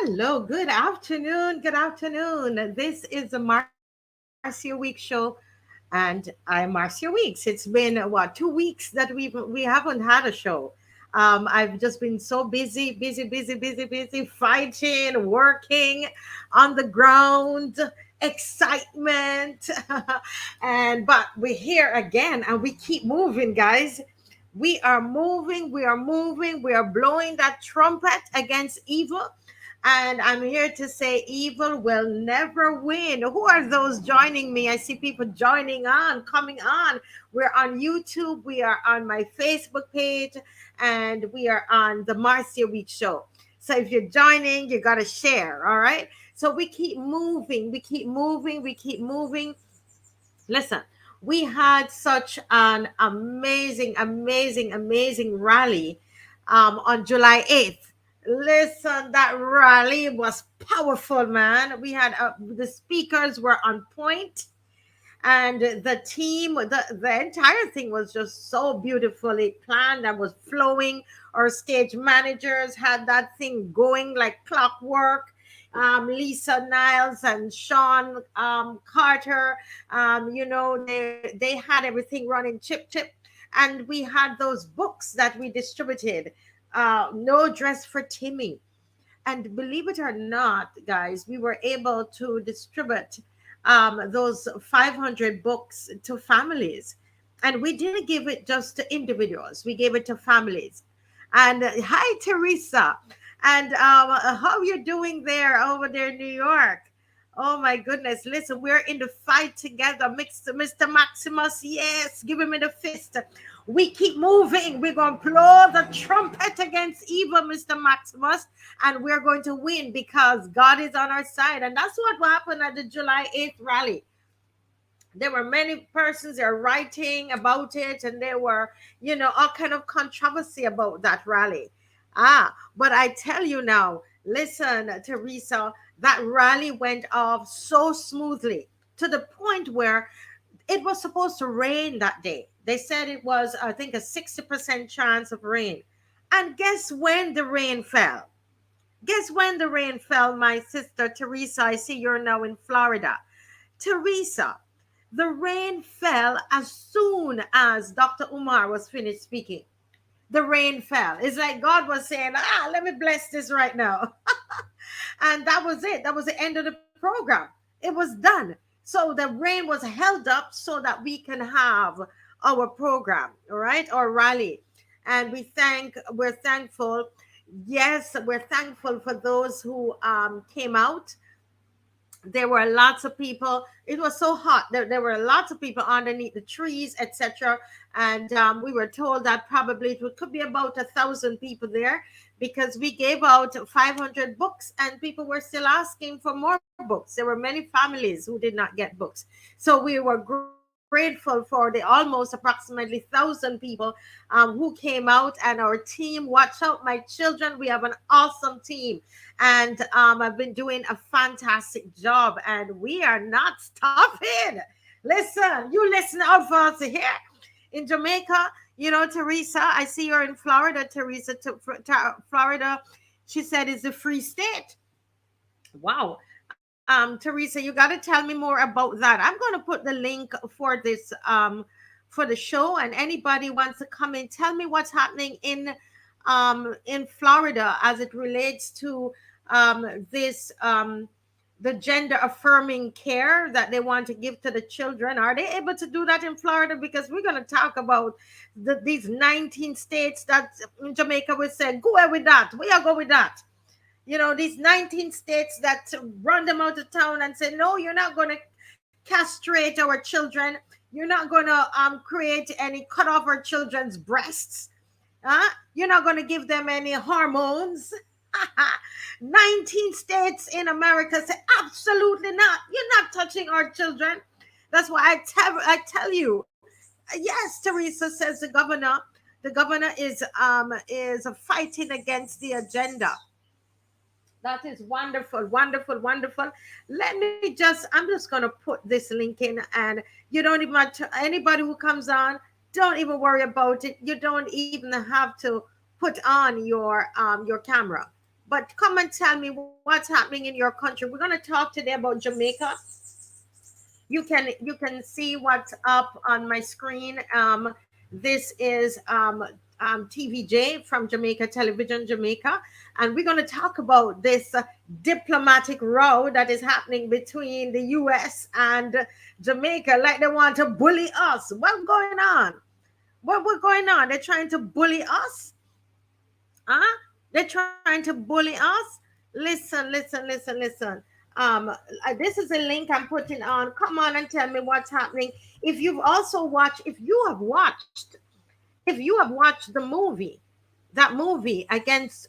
Hello, good afternoon. Good afternoon. This is the Marcia Week show, and I'm Marcia Weeks. It's been what 2 weeks that we haven't had a show. I've just been so busy, fighting, working on the ground, excitement, and but we're here again, and we keep moving, guys. We are moving. We are moving. We are blowing that trumpet against evil, and I'm here to say evil will never win. Who are those joining me? I see people joining on, coming on. We're on YouTube, we are on my Facebook page, and we are on the Marcia Week Show. So if you're joining, you got to share, all right? So we keep moving, we keep moving. Listen, we had such an amazing rally on July 8th. Listen, that rally was powerful, man. We had the speakers were on point, and the team, the entire thing was just so beautifully planned and was flowing. Our stage managers had that thing going like clockwork. Lisa Niles and Sean Carter, they had everything running chip, and we had those books that we distributed. No Dress for Timmy, and believe it or not, guys, we were able to distribute those 500 books to families. And we didn't give it just to individuals, we gave it to families. And hi, Teresa. And how you doing there over there in New York? Oh my goodness. Listen, we're in the fight together. Mr. Maximus, yes, give him in the fist. We keep moving. We're going to blow the trumpet against evil, Mr. Maximus, and we're going to win because God is on our side. And that's what happened at the July 8th rally. There were many persons that are writing about it, and there were, all kind of controversy about that rally. But I tell you now, listen, Teresa, that rally went off so smoothly to the point where it was supposed to rain that day. They said it was, I think, a 60% chance of rain. And guess when the rain fell? Guess when the rain fell, my sister Teresa? I see you're now in Florida. Teresa, the rain fell as soon as Dr. Umar was finished speaking. The rain fell. It's like God was saying, let me bless this right now. And that was it. That was the end of the program. It was done. So the rain was held up so that we can have our program, all right, our rally. And we're thankful. Yes, we're thankful for those who came out. There were lots of people. It was so hot. There were lots of people underneath the trees, etc. And we were told that probably could be about 1,000 people there, because we gave out 500 books and people were still asking for more books. There were many families who did not get books. So we were grateful for the almost approximately 1,000 people who came out. And our team, watch out, my children, we have an awesome team. And I've been doing a fantastic job, and we are not stopping. Listen, you listen out for us here in Jamaica. Teresa, I see you're in Florida. Teresa, Florida, she said, is a free state. Wow. Teresa, you got to tell me more about that. I'm going to put the link for this for the show, and anybody wants to come in, tell me what's happening in Florida as it relates to this the gender affirming care that they want to give to the children. Are they able to do that in Florida? Because we're going to talk about these 19 states that in Jamaica would say, go ahead with that. We are going with that. These 19 states that run them out of town and say, no, you're not going to castrate our children. You're not going to create any, cut off our children's breasts. You're not going to give them any hormones. 19 states in America say absolutely not. You're not touching our children. That's why I tell you. Yes, Teresa, says the governor. The governor is fighting against the agenda. That is wonderful, wonderful, wonderful. I'm just going to put this link in, and you don't even, anybody who comes on, don't even worry about it. You don't even have to put on your camera. But come and tell me what's happening in your country. We're going to talk today about Jamaica. You can see what's up on my screen. This is TVJ from Jamaica Television, Jamaica, and we're going to talk about this diplomatic row that is happening between the U.S. and Jamaica. Like they want to bully us. What's going on? What's going on? They're trying to bully us. Huh? They're trying to bully us. Listen. Um, this is a link I'm putting on. Come on and tell me what's happening. If you've also watched, if you have watched the movie, that movie against,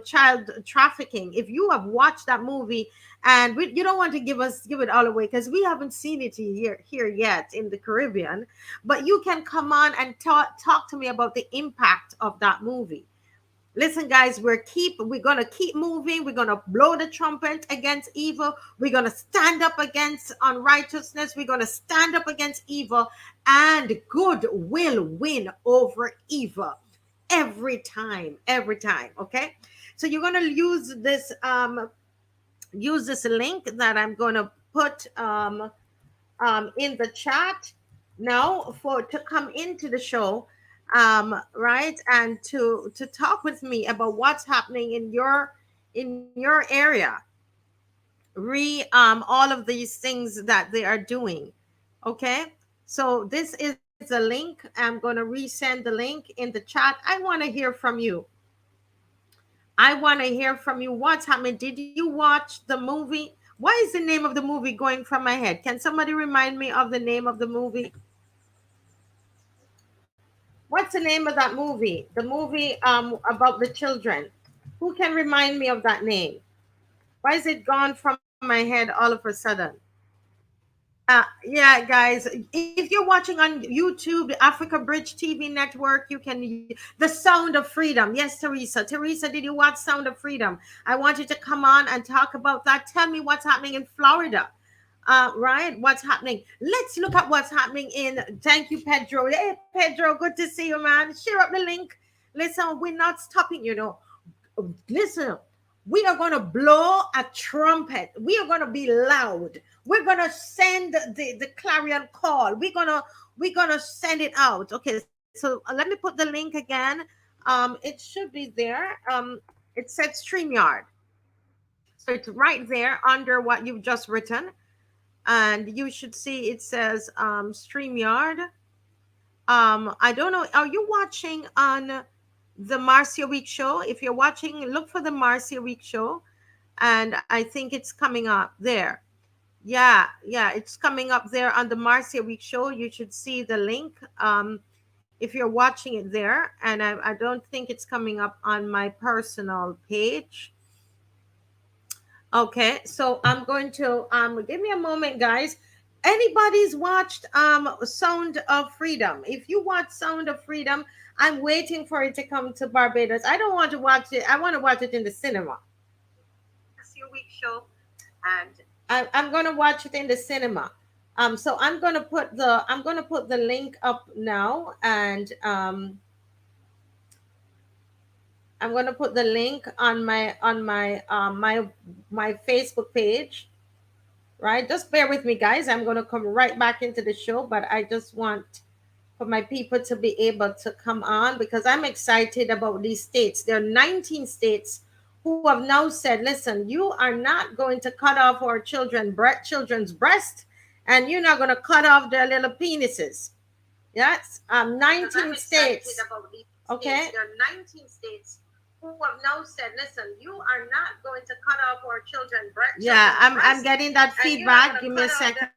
child trafficking. If you have watched that movie, and you don't want to give it all away because we haven't seen it here yet in the Caribbean, but you can come on and talk to me about the impact of that movie. Listen, guys, we're gonna keep moving. We're gonna blow the trumpet against evil. We're gonna stand up against unrighteousness. We're gonna stand up against evil, and good will win over evil every time, every time. Okay, so you're gonna use this link that I'm gonna put in the chat now for to come into the show, right, and to talk with me about what's happening in your area, all of these things that they are doing. Okay, so this is a link. I'm going to resend the link in the chat. I want to hear from you. I want to hear from you. What's happening? Did you watch the movie? Why is the name of the movie going from my head? Can somebody remind me of the name of the movie? What's the name of that movie? The movie about the children. Who can remind me of that name? Why is it gone from my head all of a sudden? Yeah, guys, if you're watching on YouTube, the Africa Bridge TV network, you can. The Sound of Freedom. Yes, Teresa. Teresa, did you watch Sound of Freedom? I want you to come on and talk about that. Tell me what's happening in Florida. Right? What's happening? Let's look at what's happening in. Thank you, Pedro. Hey, Pedro, good to see you, man. Share up the link. Listen, we're not stopping, listen, we are going to blow a trumpet. We are going to be loud. We're going to send the clarion call. We're going to send it out. Okay, so let me put the link again. It should be there. It said StreamYard. So it's right there under what you've just written. And you should see it says StreamYard. I don't know. Are you watching on the Marcia Week show? If you're watching, look for the Marcia Week show, and I think it's coming up there. Yeah, it's coming up there on the Marcia Week show. You should see the link. If you're watching it there, and I don't think it's coming up on my personal page. Okay, so I'm going to give me a moment, guys. Anybody's watched Sound of Freedom? If you watch Sound of Freedom, I'm waiting for it to come to Barbados. I don't want to watch it. I want to watch it in the cinema. It's your week show, and I'm going to watch it in the cinema. So I'm going to put the link up now, and I'm going to put the link on my Facebook page. Right, just bear with me, guys. I'm going to come right back into the show, but I just want for my people to be able to come on because I'm excited about these states. There are 19 states who have now said, listen, you are not going to cut off our children's breast, and you're not going to cut off their little penises. Yes, 19 states. Okay, there are 19 states who have now said, listen, you are not going to cut off our children's breast. Yeah, I'm getting that feedback. Give me a second.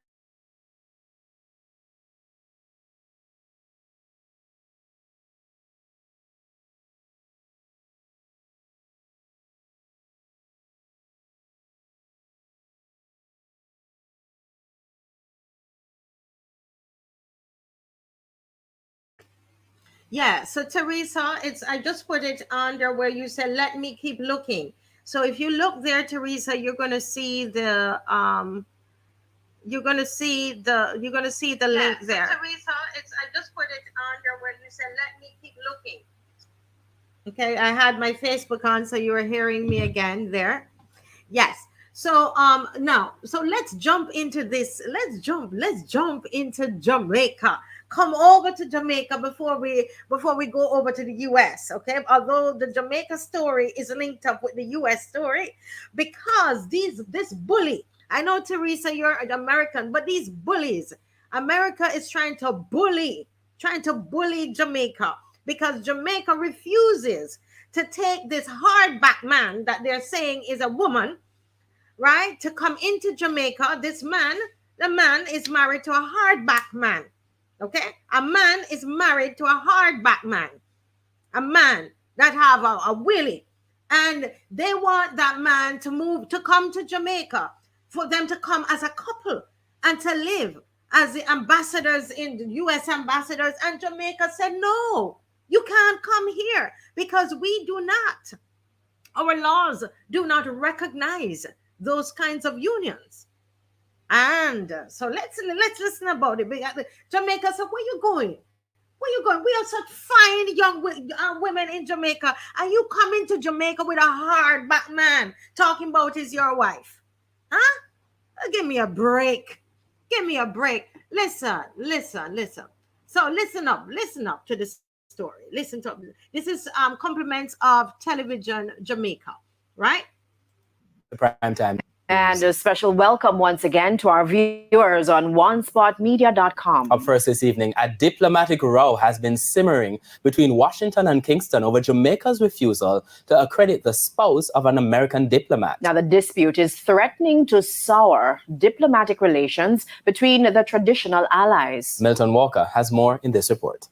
Yeah, so Teresa, it's I just put it under where you said let me keep looking. So if you look there, Teresa, you're gonna see the link there. So Teresa, it's I just put it under where you said let me keep looking. Okay, I had my Facebook on, so you were hearing me again there. Yes. So now, so let's jump into this. Let's jump into Jamaica. Come over to Jamaica before we go over to the US, okay? Although the Jamaica story is linked up with the US story, because this bully, I know Teresa, you're an American, but these bullies, America is trying to bully Jamaica because Jamaica refuses to take this hardback man that they're saying is a woman, right, to come into Jamaica. The man is married to a hardback man. Okay? A man is married to a hardback man. A man that have a willie. And they want that man to come to Jamaica, for them to come as a couple and to live as the ambassadors in the US ambassadors. And Jamaica said, no, you can't come here because our laws do not recognize those kinds of unions. And so let's listen about it. Jamaica said, where you going? Where you going? We have such fine young women in Jamaica, and you come into Jamaica with a hard back man talking about is your wife. Huh? Give me a break. Give me a break. Listen. So listen up to the story. Listen to this is compliments of television Jamaica, right? The prime time news. And a special welcome once again to our viewers on onespotmedia.com. Up first this evening, a diplomatic row has been simmering between Washington and Kingston over Jamaica's refusal to accredit the spouse of an American diplomat. Now, the dispute is threatening to sour diplomatic relations between the traditional allies. Milton Walker has more in this report.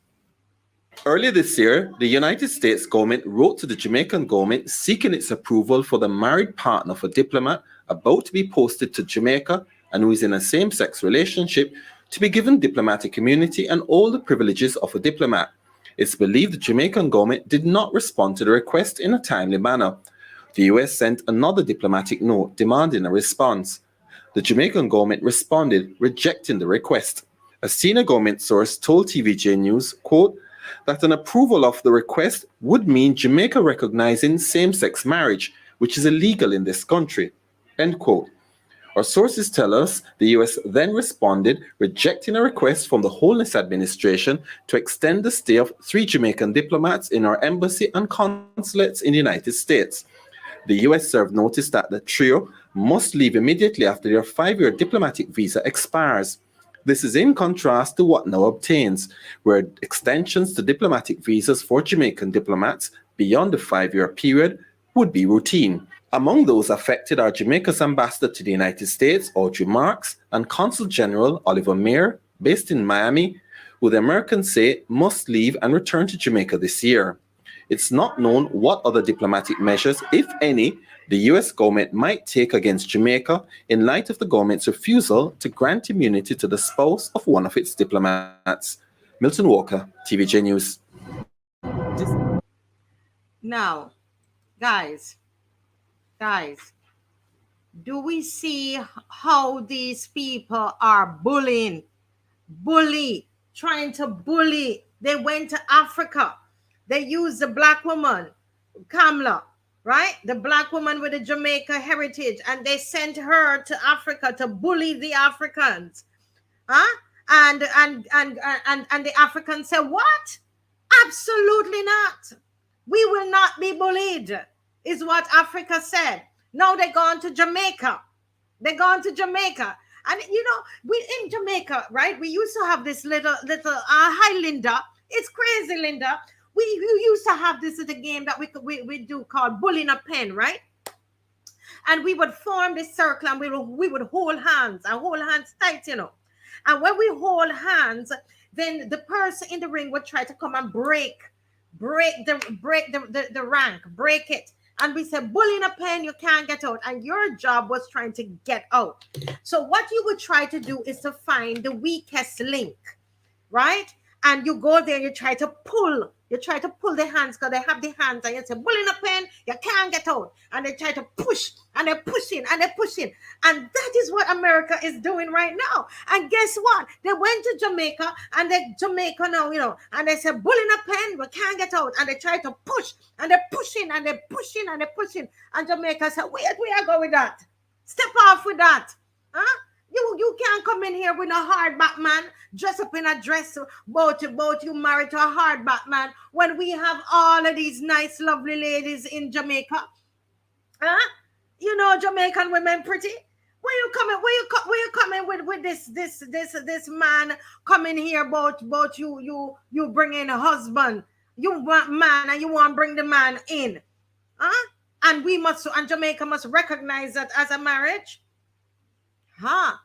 Earlier this year, the United States government wrote to the Jamaican government seeking its approval for the married partner of a diplomat about to be posted to Jamaica and who is in a same-sex relationship to be given diplomatic immunity and all the privileges of a diplomat. It's believed the Jamaican government did not respond to the request in a timely manner. The US sent another diplomatic note demanding a response. The Jamaican government responded, rejecting the request. A senior government source told TVJ News, quote, that an approval of the request would mean Jamaica recognizing same-sex marriage, which is illegal in this country. End quote. Our sources tell us the US then responded, rejecting a request from the Holness administration to extend the stay of 3 Jamaican diplomats in our embassy and consulates in the United States. The US served notice that the trio must leave immediately after their 5-year diplomatic visa expires. This is in contrast to what now obtains, where extensions to diplomatic visas for Jamaican diplomats beyond the 5-year period would be routine. Among those affected are Jamaica's ambassador to the United States, Audrey Marks, and Consul General Oliver Mayer, based in Miami, who the Americans say must leave and return to Jamaica this year. It's not known what other diplomatic measures, if any, the US government might take against Jamaica in light of the government's refusal to grant immunity to the spouse of one of its diplomats. Milton Walker, TVJ News. Now, guys, do we see how these people are trying to bully? They went to Africa. They used the black woman, Kamla, right? The black woman with the Jamaica heritage, and they sent her to Africa to bully the Africans. Huh? And the Africans said, what? Absolutely not. We will not be bullied, is what Africa said. Now they're going to Jamaica. And we in Jamaica, right? We used to have this little hi Linda. It's crazy, Linda. We used to have this little game that we do called bullying a pen, right? And we would form this circle and we would hold hands tight, And when we hold hands, then the person in the ring would try to come and break the rank, break it. And we said, bullying a pen, you can't get out. And your job was trying to get out. So what you would try to do is to find the weakest link, right? and you go there, you try to pull the hands because they have the hands, and you say, "Bull in a pen, you can't get out." And they try to push, and they're pushing, and they're pushing. And that is what America is doing right now. And guess what? They went to Jamaica, and they Jamaica now, and they said, "Bull in a pen, we can't get out." And they try to push, and they're pushing, and they're pushing, and they're pushing. And Jamaica said, "Wait, we are going with that. Step off with that. Huh? You can't come in here with a hardback man, dress up in a dress, both you married to a hardback man, when we have all of these nice, lovely ladies in Jamaica. Huh? Jamaican women pretty. Where you coming? Where you coming with this man coming here? Both you bring in a husband. You want man, and you want to bring the man in. Huh? And Jamaica must recognize that as a marriage. Huh?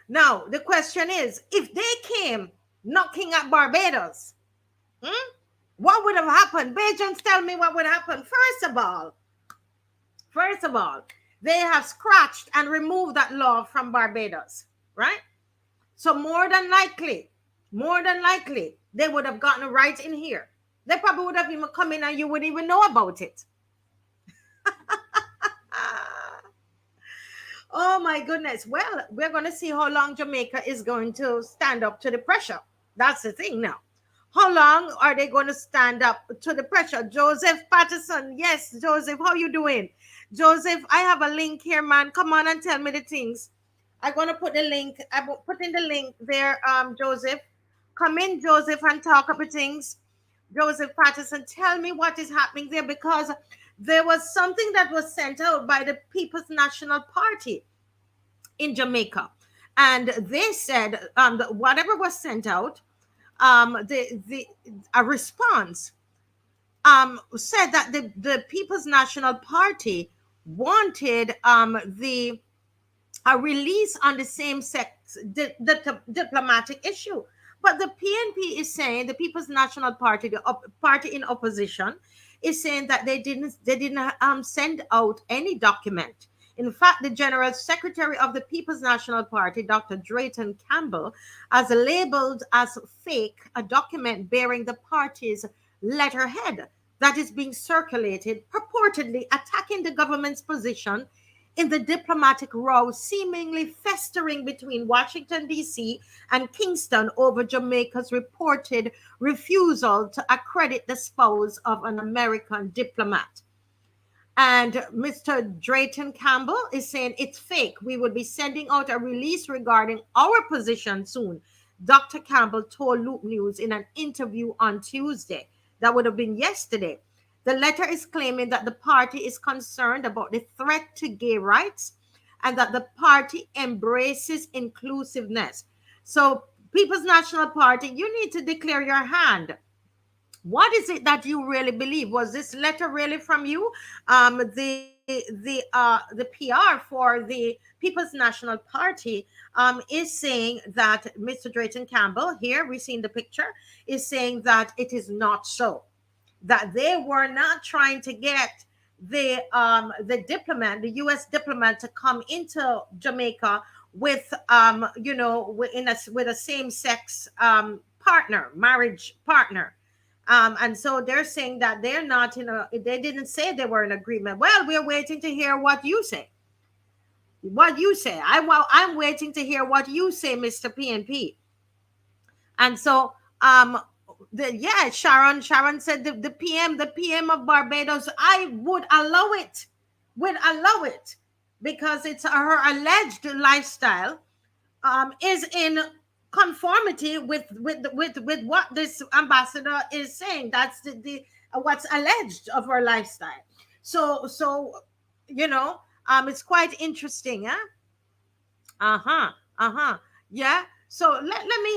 Now, the question is, if they came knocking at Barbados, what would have happened? Bajans, tell me what would happen. First of all, they have scratched and removed that law from Barbados, right? So more than likely, they would have gotten it right in here. They probably would have even come in and you wouldn't even know about it. Oh my goodness. Well, we're going to see how long Jamaica is going to stand up to the pressure. That's the thing now. How long are they going to stand up to the pressure? Joseph Patterson. Yes, Joseph, how you doing? Joseph, I have a link here, man. Come on and tell me the things. I'm going to put the link. I put in the link there, Joseph. Come in, Joseph, and talk about things. Joseph Patterson, tell me what is happening there, because there was something that was sent out by the People's National Party in Jamaica. And they said whatever was sent out, a response said that the People's National Party wanted a release on the same-sex diplomatic issue. But the PNP is saying, the People's National Party, the party in opposition, is saying that they didn't send out any document. In fact, the General Secretary of the People's National Party, Dr. Drayton Campbell, has labeled as fake a document bearing the party's letterhead that is being circulated, purportedly attacking the government's position in the diplomatic row seemingly festering between Washington, D.C. and Kingston over Jamaica's reported refusal to accredit the spouse of an American diplomat. And Mr. Drayton Campbell is saying it's fake. We will be sending out a release regarding our position soon. Dr. Campbell told Loop News in an interview on Tuesday. That would have been yesterday. The letter is claiming that the party is concerned about the threat to gay rights and that the party embraces inclusiveness. So, People's National Party, you need to declare your hand. What is it that you really believe? Was this letter really from you? The PR for the People's National Party is saying that Mr. Drayton Campbell, here we've seen the picture, is saying that it is not so. That they were not trying to get the diplomat, the U.S. diplomat, to come into Jamaica with with a same-sex marriage partner. And so they're saying that they're not they didn't say they were in agreement. Well, we're waiting to hear what you say. I'm waiting to hear what you say, Mr. PNP. And so Sharon said the PM of Barbados, I would allow it because it's her alleged lifestyle is in conformity with what this ambassador is saying. That's the what's alleged of her lifestyle. So it's quite interesting, yeah. So let me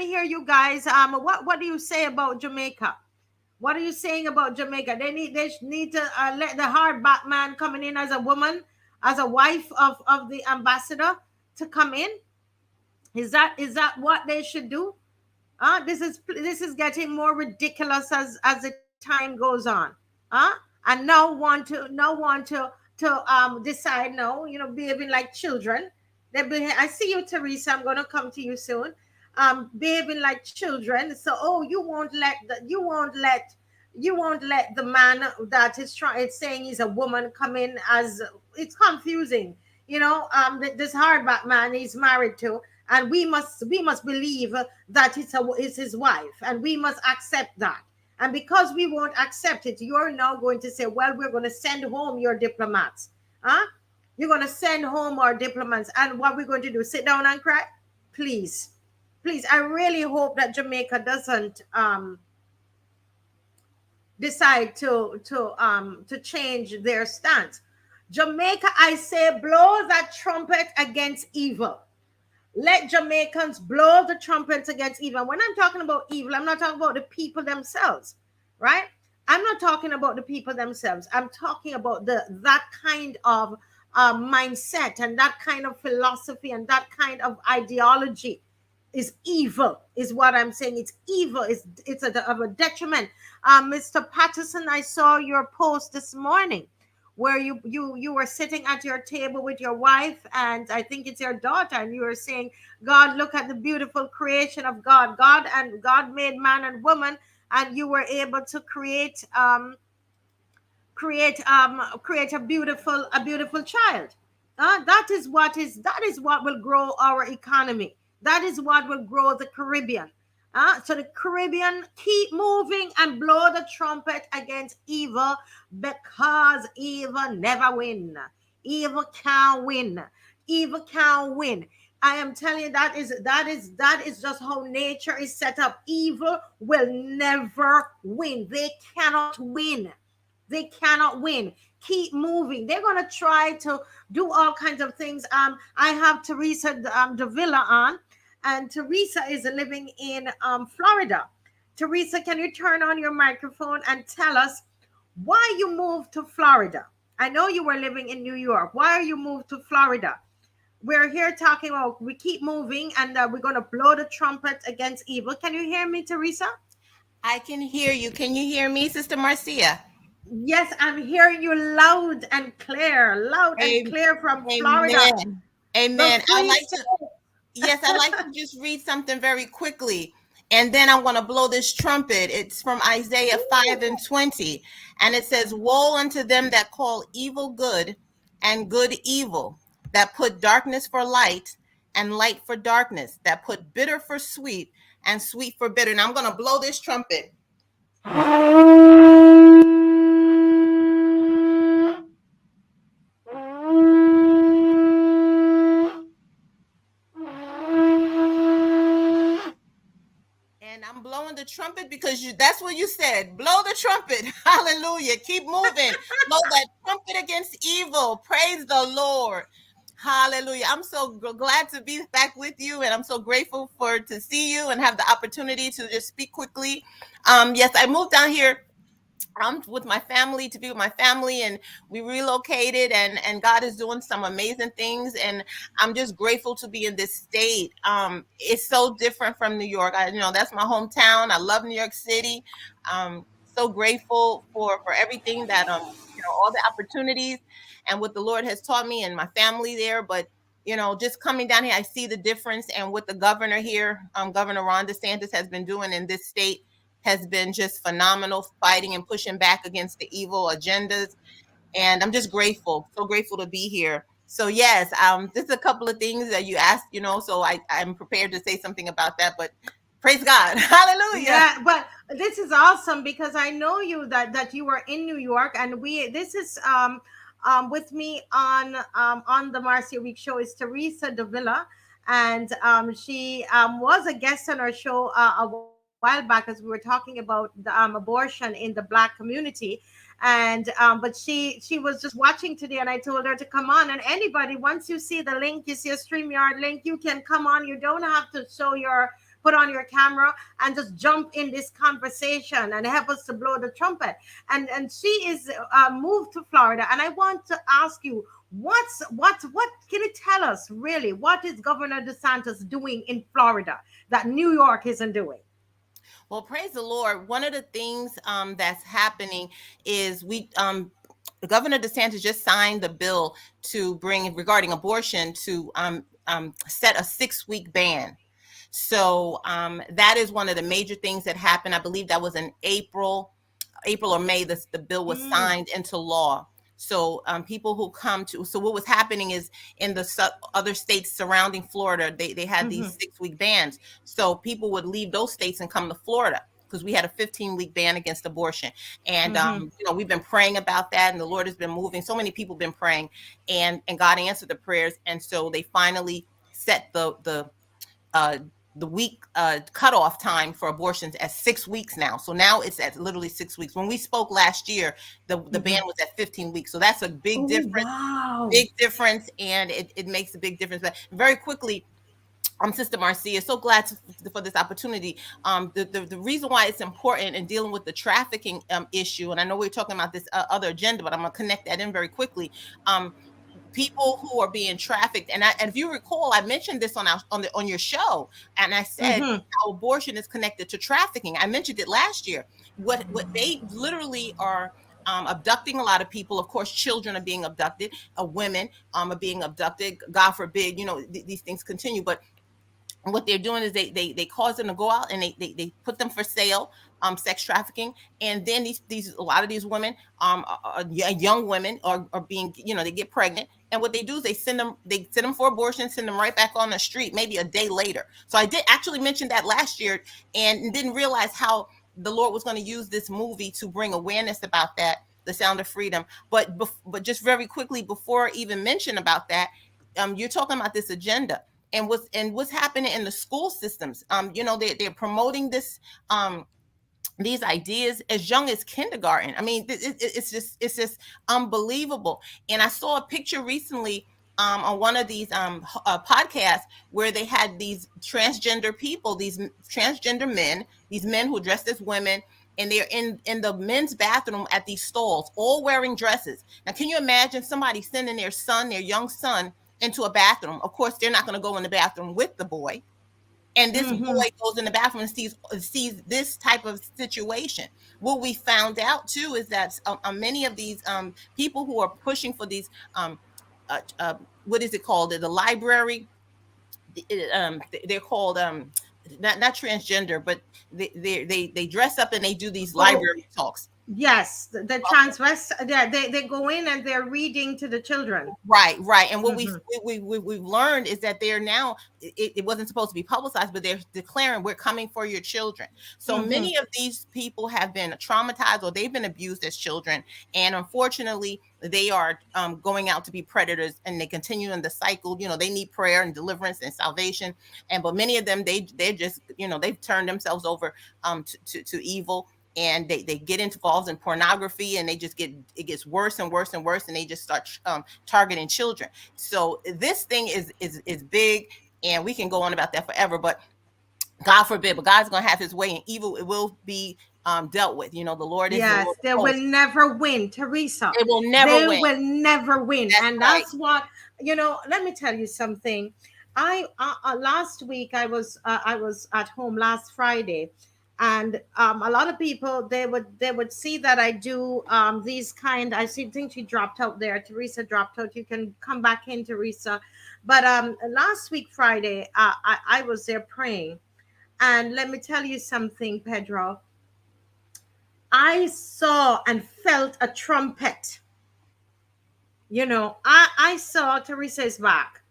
hear you guys. What do you say about Jamaica? What are you saying about Jamaica? They need to let the hardback man coming in as a woman, as a wife of the ambassador to come in. Is that what they should do? This is getting more ridiculous as the time goes on. And now want to decide, no, behaving like children. I see you, Teresa. I'm going to come to you soon. behaving like children. So, oh, you won't let the man that is trying, it's saying he's a woman, come in as, it's confusing. This hardback man he's married to, and we must believe that it's his wife, and we must accept that. And because we won't accept it, you're now going to say, well, we're going to send home your diplomats. Huh? You're going to send home our diplomats. And what we're going to do? Sit down and cry? Please. Please. I really hope that Jamaica doesn't decide to change their stance. Jamaica, I say, blow that trumpet against evil. Let Jamaicans blow the trumpets against evil. When I'm talking about evil, I'm not talking about the people themselves, right? I'm not talking about the people themselves. I'm talking about that kind of mindset, and that kind of philosophy, and that kind of ideology is evil, is what I'm saying. It's evil. Of a detriment. Mr. Patterson, I saw your post this morning where you were sitting at your table with your wife, and I think it's your daughter, and you were saying, God, look at the beautiful creation of God made man and woman, and you were able to create a beautiful child. That is what will grow our economy. That is what will grow the Caribbean. So the Caribbean, keep moving and blow the trumpet against evil, because evil never win. Evil can't win. Evil can't win. I am telling you, that is just how nature is set up. Evil will never win. They cannot win. They cannot win. Keep moving. They're going to try to do all kinds of things. I have Teresa Davila on, and Teresa is living in Florida. Teresa, can you turn on your microphone and tell us why you moved to Florida? I know you were living in New York. Why are you moved to Florida? We're here talking about, we keep moving, and we're going to blow the trumpet against evil. Can you hear me, Teresa? I can hear you. Can you hear me, Sister Marcia? Yes, I'm hearing you loud and clear from Florida. Amen. The Amen. I free like to, state. yes, I like to just read something very quickly. And then I want to blow this trumpet. It's from Isaiah 5 and 20. And it says, woe unto them that call evil good and good evil, that put darkness for light and light for darkness, that put bitter for sweet and sweet for bitter. And I'm going to blow this trumpet. And I'm blowing the trumpet because that's what you said. Blow the trumpet. Hallelujah. Keep moving. Blow that trumpet against evil. Praise the Lord. Hallelujah. I'm so glad to be back with you, and I'm so grateful to see you and have the opportunity to just speak quickly. Yes, I moved down here with my family, to be with my family, and we relocated, and God is doing some amazing things, and I'm just grateful to be in this state. It's so different from New York. That's my hometown. I love New York City. So grateful for everything that all the opportunities and what the Lord has taught me and my family there. But just coming down here, I see the difference, and what the governor here, Governor Ron DeSantis, has been doing in this state has been just phenomenal, fighting and pushing back against the evil agendas. And I'm just grateful, so grateful to be here. So yes, just a couple of things that you asked, so I'm prepared to say something about that, but praise God. Hallelujah. Yeah, but this is awesome, because I know you that you were in New York, and this is with me on the Marcia Week show is Teresa Davila, and she was a guest on our show a while back, as we were talking about the abortion in the Black community. And but she was just watching today, and I told her to come on. And anybody, once you see the link, you see a StreamYard link, you can come on. You don't have to put on your camera, and just jump in this conversation and help us to blow the trumpet. And she is moved to Florida, and I want to ask you, what can you tell us really? What is Governor DeSantis doing in Florida that New York isn't doing? Well, praise the Lord. One of the things that's happening is Governor DeSantis just signed the bill to bring regarding abortion to set a 6-week ban. So that is one of the major things that happened. I believe that was in April or May. The bill was signed into law. So people who come to, so what was happening is in the other states surrounding Florida, they had these 6-week bans. So people would leave those states and come to Florida because we had a 15-week ban against abortion. And we've been praying about that, and the Lord has been moving. So many people have been praying, and God answered the prayers. And so they finally set uh, the week cutoff time for abortions at 6 weeks now. So now it's at literally 6 weeks. When we spoke last year, the ban was at 15 weeks. So that's a big difference. Wow. Big difference, and it makes a big difference. But very quickly, Sister Marcia, so glad for this opportunity. The reason why it's important in dealing with the trafficking issue, and I know we're talking about this other agenda, but I'm going to connect that in very quickly. People who are being trafficked, and if you recall, I mentioned this on your show, and I said how abortion is connected to trafficking. I mentioned it last year. What they literally are abducting a lot of people. Of course, children are being abducted. Women are being abducted. God forbid, these things continue, but what they're doing is they cause them to go out and they put them for sale, sex trafficking. And then these a lot of these women young women are being, they get pregnant, and what they do is they send them for abortion, send them right back on the street maybe a day later. So I did actually mention that last year and didn't realize how the Lord was going to use this movie to bring awareness about that, The Sound of Freedom. But just very quickly, before I even mention about that, you're talking about this agenda and what's happening in the school systems. They're promoting this these ideas as young as kindergarten. I mean, it's just unbelievable. And I saw a picture recently on one of these podcasts where they had these transgender people, these transgender men, these men who dressed as women, and they're in the men's bathroom at these stalls, all wearing dresses. Now, can you imagine somebody sending their young son, into a bathroom? Of course, they're not going to go in the bathroom with the boy. And this boy goes in the bathroom and sees this type of situation. What we found out too is that many of these people who are pushing for these what is it called? The library. They're called not transgender, but they dress up and they do these library talks. Yes, the transvest. They go in and they're reading to the children. Right. And what we've learned is that they're now, it wasn't supposed to be publicized, but they're declaring we're coming for your children. So many of these people have been traumatized or they've been abused as children, and unfortunately they are going out to be predators, and they continue in the cycle. They need prayer and deliverance and salvation, but many of them they're just they've turned themselves over to evil. And they get involved in pornography, and it gets worse and worse and worse, and they just start targeting children. So this thing is big, and we can go on about that forever, but God forbid, but God's going to have his way, and evil, it will be dealt with. The Lord is the Lord they will never win, Teresa. They will never win. They will never win. That's That's what, let me tell you something. I last week I was at home last Friday, and a lot of people, they would see that I do these kind. Think she dropped out there. Teresa dropped out. You can come back in, Teresa. But last week Friday, I was there praying, and let me tell you something, Pedro. I saw and felt a trumpet. I saw Teresa's back.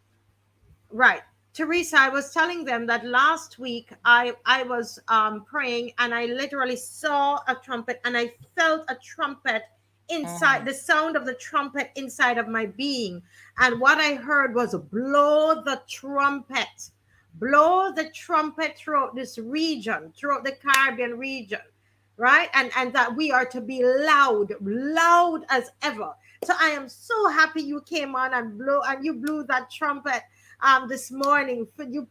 Right. Teresa, I was telling them that last week I was praying, and I literally saw a trumpet, and I felt a trumpet inside, the sound of the trumpet inside of my being. And what I heard was, blow the trumpet. Blow the trumpet throughout this region, throughout the Caribbean region, right? And that we are to be loud as ever. So I am so happy you came on and you blew that trumpet this morning. You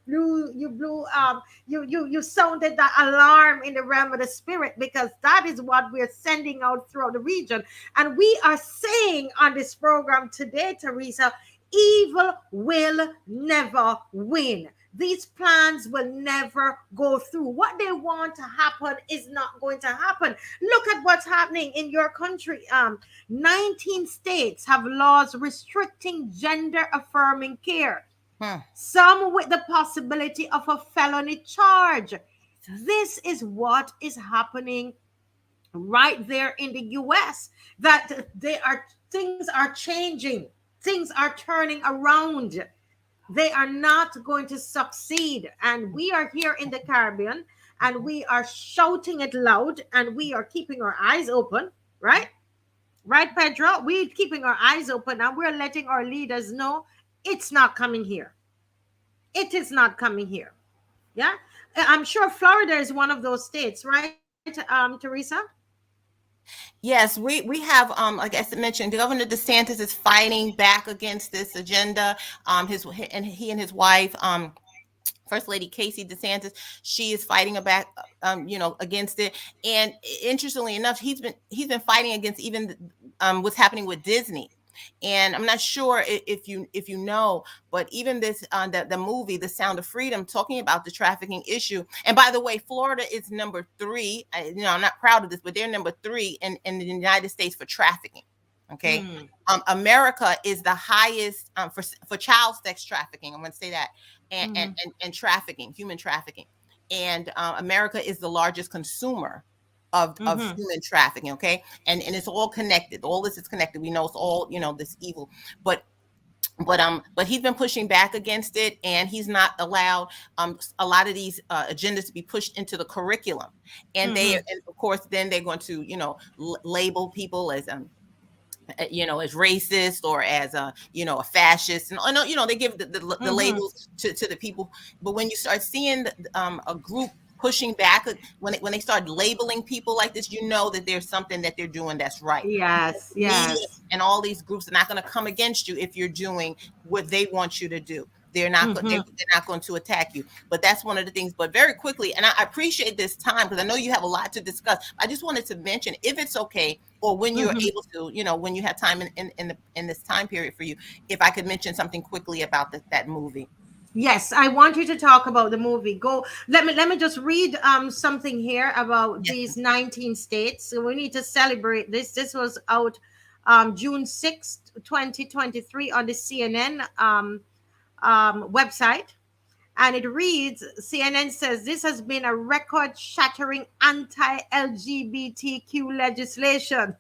sounded that alarm in the realm of the spirit, because that is what we're sending out throughout the region. And we are saying on this program today, Teresa, evil will never win. These plans will never go through. What they want to happen is not going to happen. Look at what's happening in your country. 19 states have laws restricting gender affirming care. some with the possibility of a felony charge. This is what is happening right there in the US, that things are changing, things are turning around. They are not going to succeed, and we are here in the Caribbean, and we are shouting it loud, and we are keeping our eyes open, right? Right, Pedro? We're keeping our eyes open, and we're letting our leaders know it's not coming here. It is not coming here. Yeah. I'm sure Florida is one of those states, right, Teresa? Yes, we have like I mentioned, Governor DeSantis is fighting back against this agenda. His and he and his wife, First Lady Casey DeSantis, she is fighting back, against it. And interestingly enough, he's been fighting against even what's happening with Disney. And I'm not sure if you know, but even this the movie The Sound of Freedom, talking about the trafficking issue. And by the way, Florida is number 3. I'm not proud of this, but they're number 3 in the United States for trafficking. Okay. America is the highest for child sex trafficking. I'm going to say that, and trafficking, human trafficking. And America is the largest consumer of human trafficking. Okay. And it's all connected. All this is connected. We know it's all, this evil, but he's been pushing back against it, and he's not allowed a lot of these agendas to be pushed into the curriculum. And and of course, then they're going to, label people as as racist, or as a fascist, and they give the labels to the people. But when you start seeing a group pushing back, when they start labeling people like this, that there's something that they're doing that's right. Yes. Media and all these groups are not going to come against you if you're doing what they want you to do. They're not they're not going to attack you. But that's one of the things. But very quickly, and I appreciate this time, because I know you have a lot to discuss. I just wanted to mention, if it's okay, or when you're able to, when you have time in this time period for you, if I could mention something quickly about that movie. Yes, I want you to talk about the movie. Go. Let me just read something here about these 19 states. So we need to celebrate this. This was out June 6th, 2023 on the CNN website. And it reads, CNN says this has been a record-shattering anti-LGBTQ legislation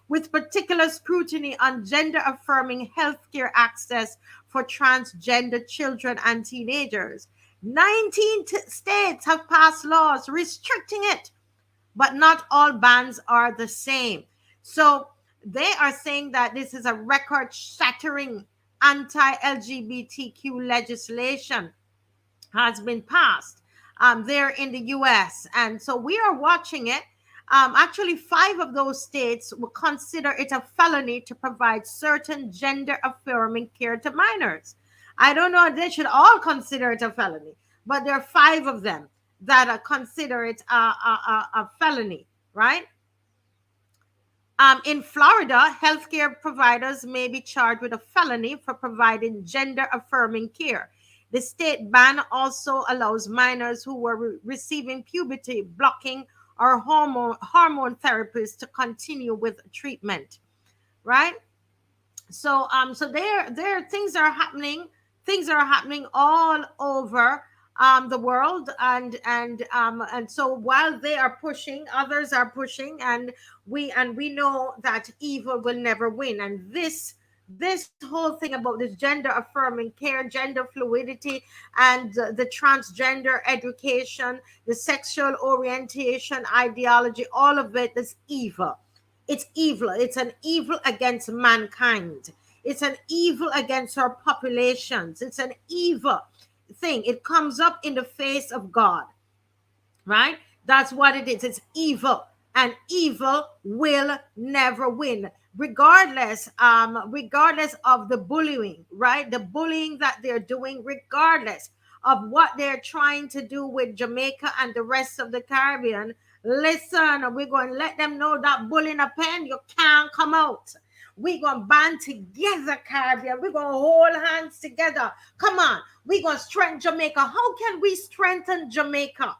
with particular scrutiny on gender-affirming healthcare access for transgender children and teenagers. 19 states have passed laws restricting it, but not all bans are the same. So they are saying that this is a record-shattering anti-LGBTQ legislation has been passed there in the US. And so we are watching it. Actually, 5 of those states will consider it a felony to provide certain gender affirming care to minors. I don't know, they should all consider it a felony, but there are 5 of them that consider it a felony, right? In Florida, healthcare providers may be charged with a felony for providing gender affirming care. The state ban also allows minors who were receiving puberty blocking or hormone therapies to continue with treatment, right? So there things are happening. Things are happening all over the world, and so while they are pushing, others are pushing, and we know that evil will never win. And this whole thing about this gender affirming care, gender fluidity, and the transgender education, the sexual orientation ideology, all of it is evil. It's evil. It's an evil against mankind. It's an evil against our populations. It's an evil thing. It comes up in the face of God, right? That's what it is. It's evil, and evil will never win, regardless of the bullying, right? The bullying that they're doing, regardless of what they're trying to do with Jamaica and the rest of the Caribbean. Listen, we're going to let them know that bullying a pen, you can't come out. We're going to band together, Caribbean. We're going to hold hands together. Come on. We're going to strengthen Jamaica. How can we strengthen Jamaica?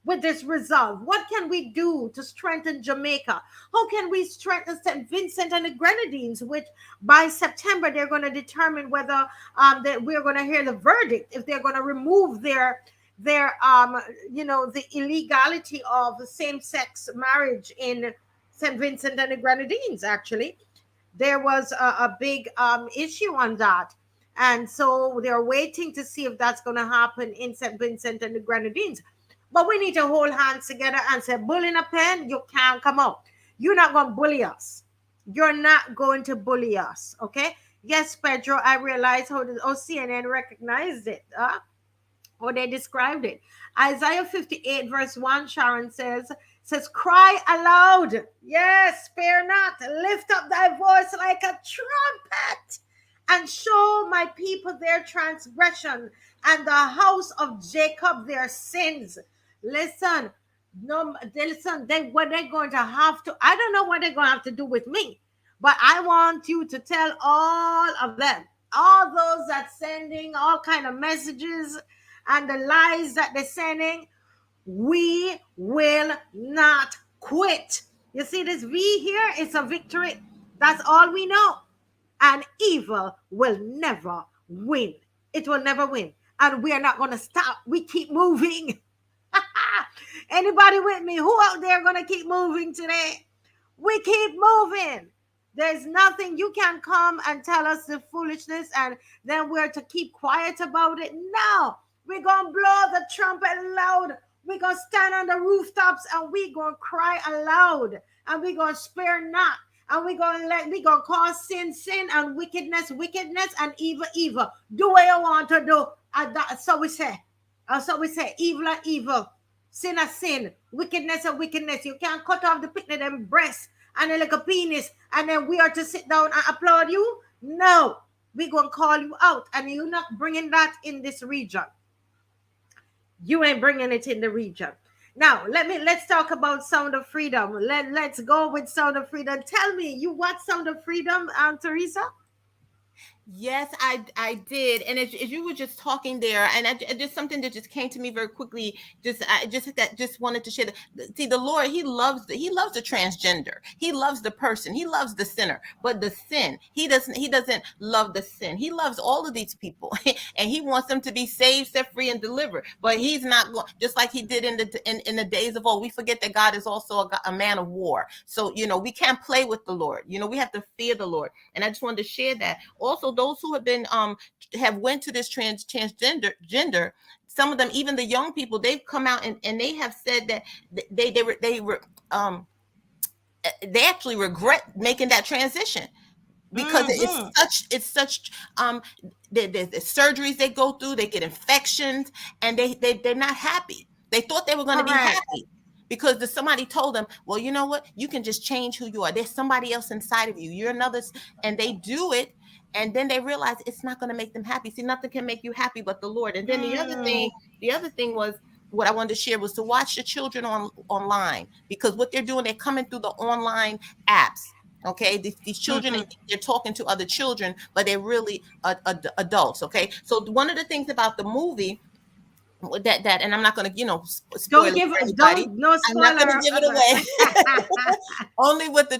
with this resolve? What can we do to strengthen Jamaica? How can we strengthen St. Vincent and the Grenadines, which by September they're going to determine whether that we're going to hear the verdict, if they're going to remove their the illegality of same-sex marriage in St. Vincent and the Grenadines. Actually, there was a big issue on that. And so they're waiting to see if that's going to happen in St. Vincent and the Grenadines. But we need to hold hands together and say, bull in a pen, you can't come out. You're not going to bully us. You're not going to bully us. Okay? Yes, Pedro, I realize how CNN recognized it. Or they described it. Isaiah 58, verse 1, Sharon says, cry aloud. Yes, spare not. Lift up thy voice like a trumpet and show my people their transgression and the house of Jacob their sins. Listen, no, listen, what they're going to have to, I don't know what they're going to have to do with me, but I want you to tell all of them, all those that sending all kind of messages and the lies that they're sending, we will not quit. You see this V here? It's a victory. That's all we know. And evil will never win. It will never win. And we are not going to stop. We keep moving. Anybody with me? Who out there going to keep moving today? We keep moving. There's nothing you can come and tell us the foolishness and then we're to keep quiet about it. No, we're going to blow the trumpet loud. We're going to stand on the rooftops and we're going to cry aloud and we're going to spare not. And we're going to call sin, sin, and wickedness, wickedness, and evil, evil. Do what you want to do. And so we say. So we say, evil and evil, sin and sin, wickedness and wickedness. You can't cut off the picnic them breasts and a little penis, and then we are to sit down and applaud you? No, we're going to call you out, and you're not bringing that in this region. You ain't bringing it in the region. Now, let's talk about Sound of Freedom. Let's go with Sound of Freedom. Tell me, you watch Sound of Freedom, Teresa? Yes, I did, and as you were just talking there, and just something that just came to me very quickly. Just wanted to share. See, the Lord, He loves the transgender. He loves the person. He loves the sinner. But the sin, He doesn't love the sin. He loves all of these people, and He wants them to be saved, set free, and delivered. But He's not going just like He did in the days of old. We forget that God is also a man of war. So we can't play with the Lord. We have to fear the Lord. And I just wanted to share that. Also, those who have went to this transgender, some of them, even the young people, they've come out and they have said that they actually regret making that transition because it's such the surgeries they go through, they get infections, and they're not happy. They thought they were going to be happy because somebody told them, well, you know what, you can just change who you are. There's somebody else inside of you. You're another, and they do it. And then they realize it's not going to make them happy. See, nothing can make you happy but the Lord. And then the other thing was what I wanted to share was to watch the children online, because what they're doing, they're coming through the online apps. Okay, these children, they're talking to other children, but they're really adults. Okay, so one of the things about the movie that and I'm not going to spoil Don't it give for it. anybody. Don't no I'm not spoiler. going to give it away. Only what the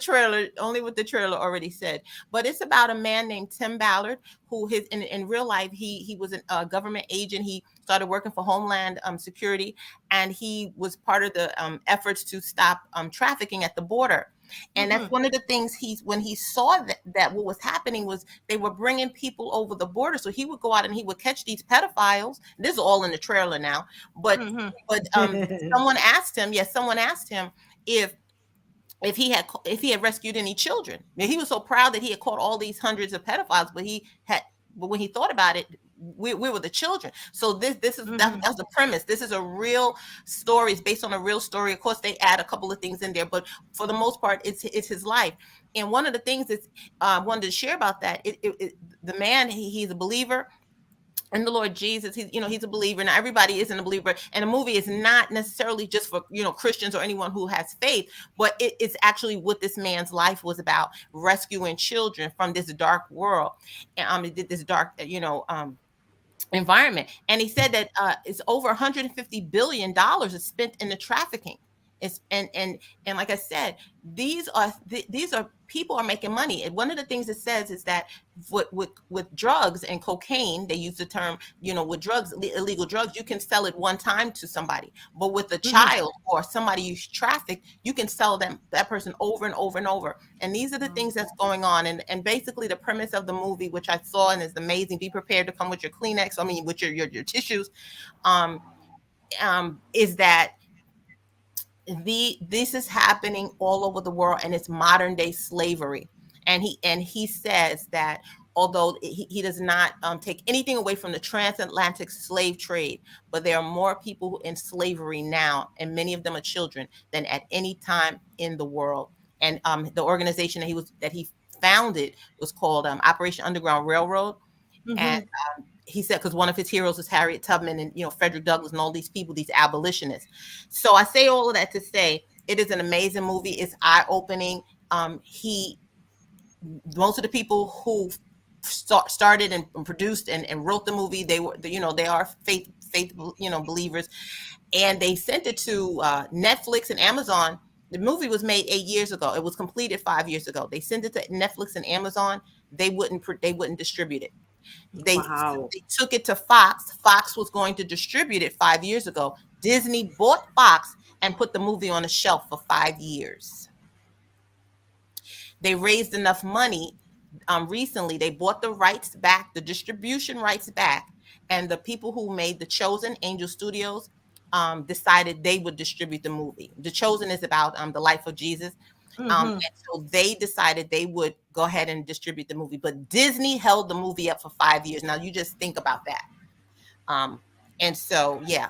trailer already said. But it's about a man named Tim Ballard, who in real life he was a government agent. He started working for Homeland Security, and he was part of the efforts to stop trafficking at the border. And that's one of the things when he saw that what was happening was they were bringing people over the border. So he would go out and he would catch these pedophiles. This is all in the trailer now. But someone asked him if he had rescued any children. Now, he was so proud that he had caught all these hundreds of pedophiles, but when he thought about it, we were the children. So this is that's the premise. This is a real story. It's based on a real story. Of course, they add a couple of things in there, but for the most part, it's his life. And one of the things that I wanted to share about that, the man, he's a believer in the Lord Jesus. He's a believer. Now everybody isn't a believer, and the movie is not necessarily just for Christians or anyone who has faith, but it's actually what this man's life was about: rescuing children from this dark world, and this dark environment. And he said that it's over $150 billion is spent in the trafficking. It's and like I said, these are people are making money. And one of the things it says is that with drugs and cocaine, they use the term, with drugs, illegal drugs, you can sell it one time to somebody. But with a Mhm. child or somebody you traffic, you can sell that person over and over and over. And these are the things that's going on. And basically the premise of the movie, which I saw and is amazing, be prepared to come with your Kleenex, I mean with your tissues, um, is that this is happening all over the world, and it's modern day slavery. And he says that although he does not take anything away from the transatlantic slave trade, but there are more people in slavery now, and many of them are children, than at any time in the world. And the organization that he founded was called Operation Underground Railroad. And Mhm. he said, because one of his heroes is Harriet Tubman and Frederick Douglass and all these people, these abolitionists. So I say all of that to say it is an amazing movie. It's eye opening. He Most of the people who started and produced and wrote the movie, they are faith believers, and they sent it to Netflix and Amazon. The movie was made 8 years ago. It was completed 5 years ago. They sent it to Netflix and Amazon. They wouldn't distribute it. They Wow. they took it to Fox. Fox was going to distribute it 5 years ago. Disney bought Fox and put the movie on a shelf for 5 years. They raised enough money recently. They bought the rights back, the distribution rights back, and the people who made The Chosen, Angel Studios, decided they would distribute the movie. The Chosen is about the life of Jesus. Mhm. And so they decided they would go ahead and distribute the movie, but Disney held the movie up for 5 years. Now you just think about that. Um, and so, yeah,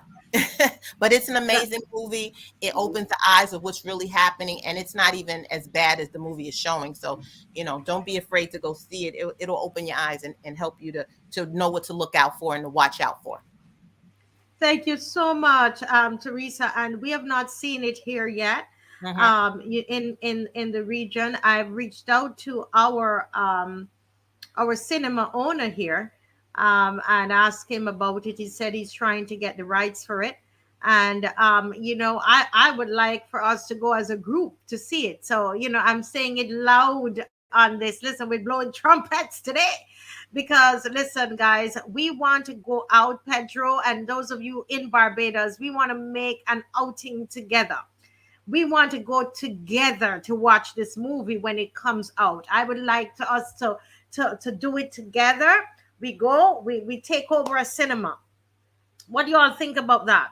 but it's an That, amazing movie. It opens the eyes of what's really happening, and it's not even as bad as the movie is showing. So, don't be afraid to go see it. It'll open your eyes and help you to know what to look out for and to watch out for. thank you so much, Teresa. And we have not seen it here yet. Hmm. In the region, I've reached out to our cinema owner here, and asked him about it. He said he's trying to get the rights for it. And, I would like for us to go as a group to see it. So, I'm saying it loud on this. Listen, we're blowing trumpets today because, listen, guys, we want to go out, Pedro, and those of you in Barbados, we want to make an outing together. We want to go together to watch this movie when it comes out. I would like to us to do it together. We take over a cinema. What do y'all think about that?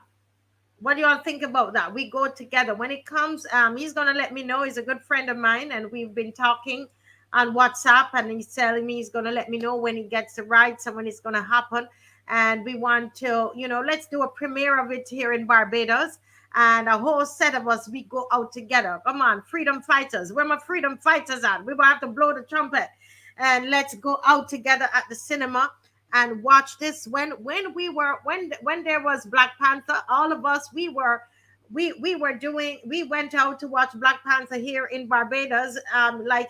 What do y'all think about that? We go together. When it comes, he's gonna let me know. He's a good friend of mine, and we've been talking on WhatsApp, and he's telling me he's gonna let me know when he gets the rights and when it's gonna happen. And we want to, let's do a premiere of it here in Barbados. And a whole set of us, we go out together. Come on, freedom fighters. Where my freedom fighters at? We will have to blow the trumpet. And let's go out together at the cinema and watch this. When there was Black Panther, all of us, we went out to watch Black Panther here in Barbados, like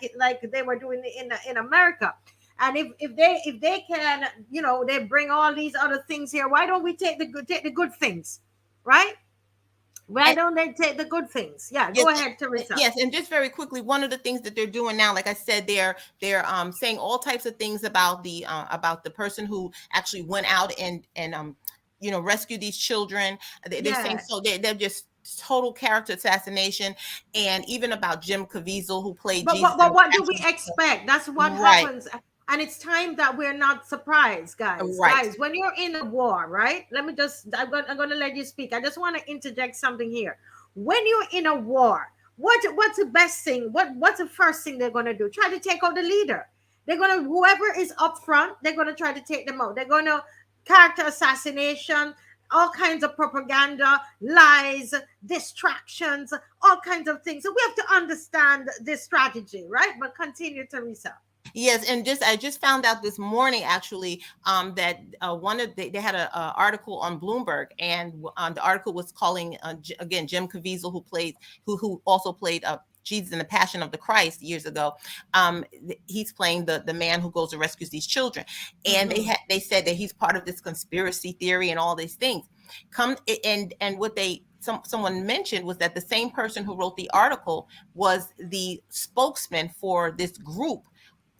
they were doing in America. And if they can, they bring all these other things here, why don't we take the good things, right? Why don't they take the good things? Yeah, Yes, go ahead, Teresa. yes, and just very quickly, one of the things that they're doing now, like I said, they're saying all types of things about the person who actually went out and rescued these children. They're saying, Yeah. so they're just total character assassination, and even about Jim Caviezel, who played But Jesus what, in but the what do we Passion. expect? That's what Right, happens. And it's time that we're not surprised, guys. right. Guys, when you're in a war, right? I'm gonna let you speak. I just want to interject something here. When you're in a war, what's the best thing? What's the first thing they're gonna do? Try to take out the leader. They're gonna whoever is up front, they're gonna try to take them out. They're gonna character assassination, all kinds of propaganda, lies, distractions, all kinds of things. So we have to understand this strategy, right? But continue, Teresa. Yes, and I just found out this morning actually that one of they had a article on Bloomberg, and the article was calling again Jim Caviezel, who also played Jesus and the Passion of the Christ years ago. He's playing the man who goes and rescues these children, and they said that he's part of this conspiracy theory and all these things. And what someone mentioned was that the same person who wrote the article was the spokesman for this group,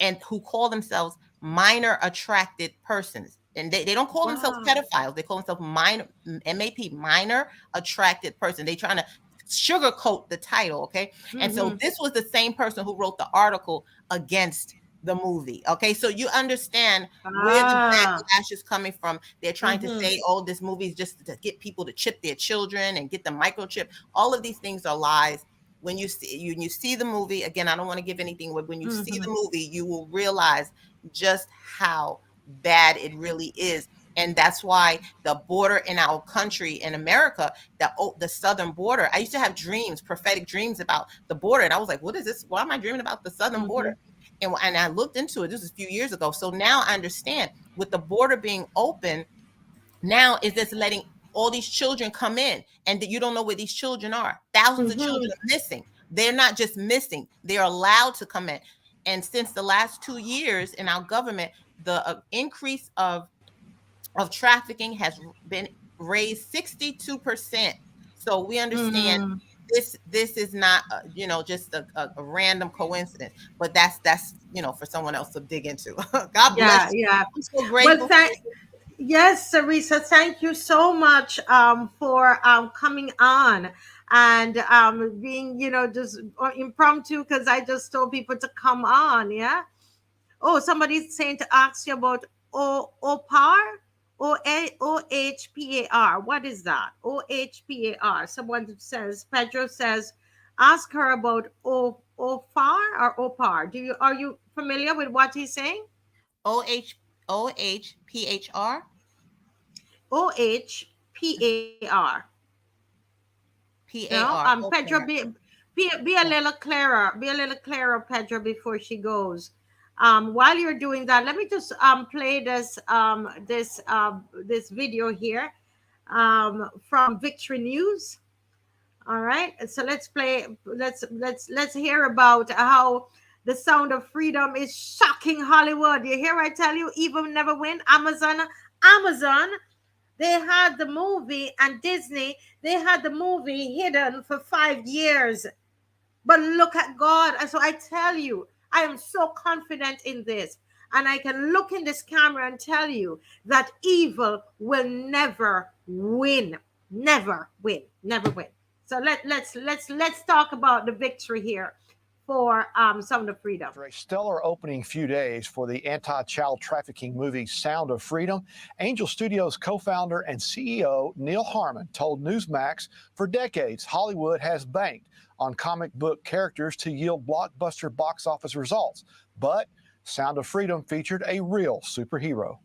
and who call themselves minor attracted persons. And they don't call themselves pedophiles. They call themselves minor, MAP, minor attracted person. They trying to sugarcoat the title, okay? And so this was the same person who wrote the article against the movie, okay? So you understand where the backlash is coming from. They're trying to say, oh, this movie is just to get people to chip their children and get the microchip. All of these things are lies. When you see the movie, again, I don't want to give anything away. When you see the movie, you will realize just how bad it really is. And that's why the border in our country, in America, the southern border, I used to have prophetic dreams about the border. And I was like, what is this? Why am I dreaming about the southern border? And I looked into it. This was a few years ago. So now I understand, with the border being open, now is this letting all these children come in, and that you don't know where these children are. Thousands of children are missing. They're not just missing. They're allowed to come in. And since the last 2 years in our government, the increase of trafficking has been raised 62%. So we understand this is not just a random coincidence, but that's for someone else to dig into. God bless you. Yeah. I'm so grateful. Yes, Sarisa, thank you so much for coming on and being, just impromptu, because I just told people to come on. Yeah. Oh, somebody's saying to ask you about OPAR. OHPAR. What is that? OHPAR. Someone says, Pedro says, ask her about OFAR or OPAR. Are you familiar with what he's saying? OHPHR. OHPAR. No, PAR. Pedro, be a little clearer. Be a little clearer, Pedro, before she goes. While you're doing that, let me just play this video here from Victory News. All right, so let's hear about how the Sound of Freedom is shocking Hollywood. You hear? I tell you, Evil never win. Amazon. They had the movie, and Disney, they had the movie hidden for 5 years. But look at God. And so I tell you, I am so confident in this. And I can look in this camera and tell you that evil will never win. Never win. Never win. So let's talk about the victory here for Sound of Freedom. After a stellar opening few days for the anti-child trafficking movie Sound of Freedom, Angel Studios co-founder and CEO Neil Harmon told Newsmax, for decades, Hollywood has banked on comic book characters to yield blockbuster box office results. But Sound of Freedom featured a real superhero.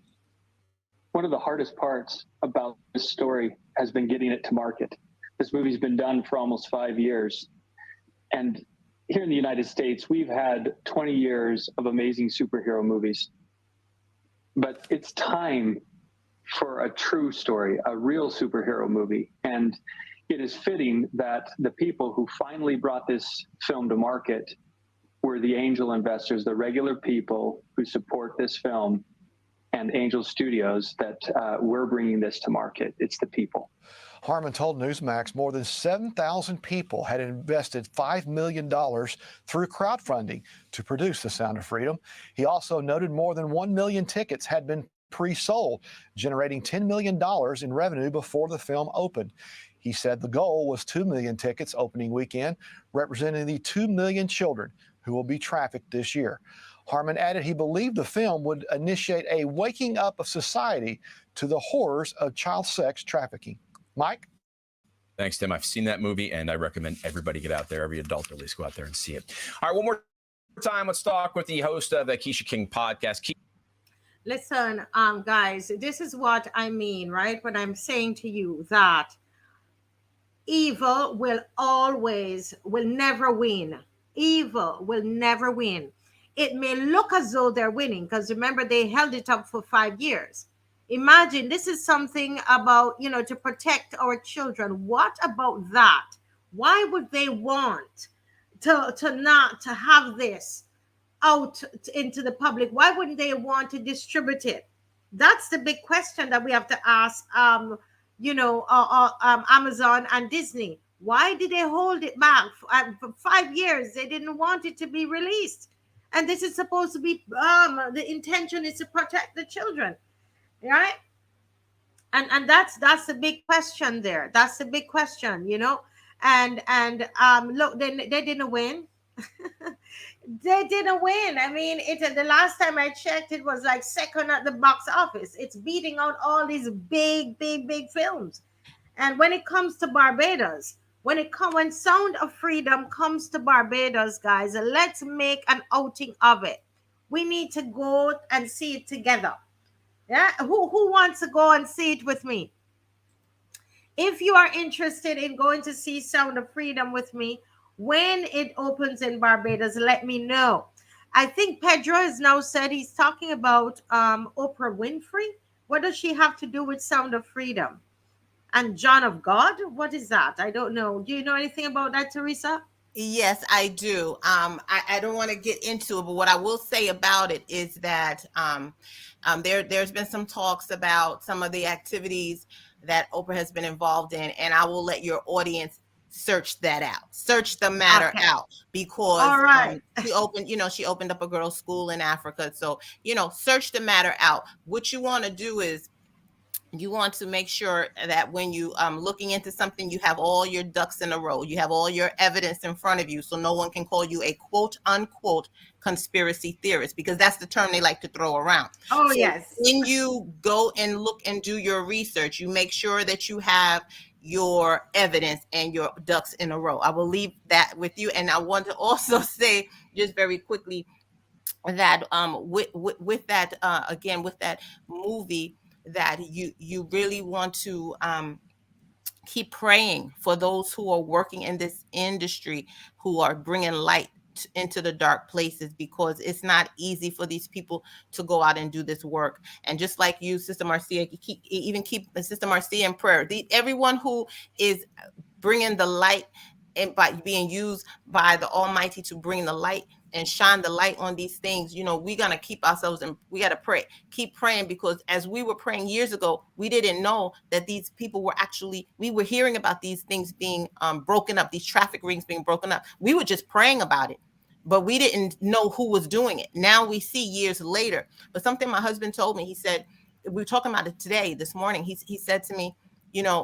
One of the hardest parts about this story has been getting it to market. This movie's been done for almost 5 years. And here in the United States, we've had 20 years of amazing superhero movies. But it's time for a true story, a real superhero movie. And it is fitting that the people who finally brought this film to market were the angel investors, the regular people who support this film, and Angel Studios, that we're bringing this to market. It's the people. Harmon told Newsmax more than 7,000 people had invested $5 million through crowdfunding to produce The Sound of Freedom. He also noted more than 1 million tickets had been pre-sold, generating $10 million in revenue before the film opened. He said the goal was 2 million tickets opening weekend, representing the 2 million children who will be trafficked this year. Harmon added he believed the film would initiate a waking up of society to the horrors of child sex trafficking. Mike? Thanks, Tim. I've seen that movie, and I recommend everybody get out there, every adult at least go out there and see it. All right, one more time, let's talk with the host of the Keisha King podcast. Listen, guys, this is what I mean, right? When I'm saying to you that evil will never win. Evil will never win. It may look as though they're winning, because remember, they held it up for 5 years. Imagine, this is something about, to protect our children. What about that? Why would they want to not to have this out into the public? Why wouldn't they want to distribute it? That's the big question that we have to ask. Amazon and Disney. Why did they hold it back for 5 years? They didn't want it to be released, and this is supposed to be the intention is to protect the children, right? And that's the big question there. That's the big question. And look, they didn't win. They didn't win. I mean, the last time I checked, it was like second at the box office. It's beating out all these big, big, big films. And when it comes to Barbados, when Sound of Freedom comes to Barbados, guys, let's make an outing of it. We need to go and see it together. Yeah, who wants to go and see it with me? If you are interested in going to see Sound of Freedom with me, when it opens in Barbados, let me know. I think Pedro has now said he's talking about Oprah Winfrey. What does she have to do with Sound of Freedom? And John of God? What is that? I don't know. Do you know anything about that, Teresa? Yes, I do. I don't want to get into it, but what I will say about it is that there's been some talks about some of the activities that Oprah has been involved in, and I will let your audience search that out, search the matter Okay. out, because All right. she opened up a girls' school in Africa. So, search the matter out. What you want to do is you want to make sure that when you looking into something, you have all your ducks in a row, you have all your evidence in front of you, so no one can call you a quote unquote conspiracy theorist, because that's the term they like to throw around. Oh, So yes. when you go and look and do your research, you make sure that you have your evidence and your ducks in a row. I will leave that with you. And I want to also say just very quickly that with that again, with that movie, that you really want to keep praying for those who are working in this industry, who are bringing light into the dark places, because it's not easy for these people to go out and do this work. And just like you, Sister Marcia, keep Sister Marcia in prayer. Everyone who is bringing the light and by being used by the Almighty to bring the light and shine the light on these things, we got to keep ourselves, and we got to pray, keep praying, because as we were praying years ago, we didn't know that these people were actually, we were hearing about these things being broken up, these traffic rings being broken up. We were just praying about it, but we didn't know who was doing it. Now we see years later. But something my husband told me, he said, we were talking about it today, this morning, he said to me,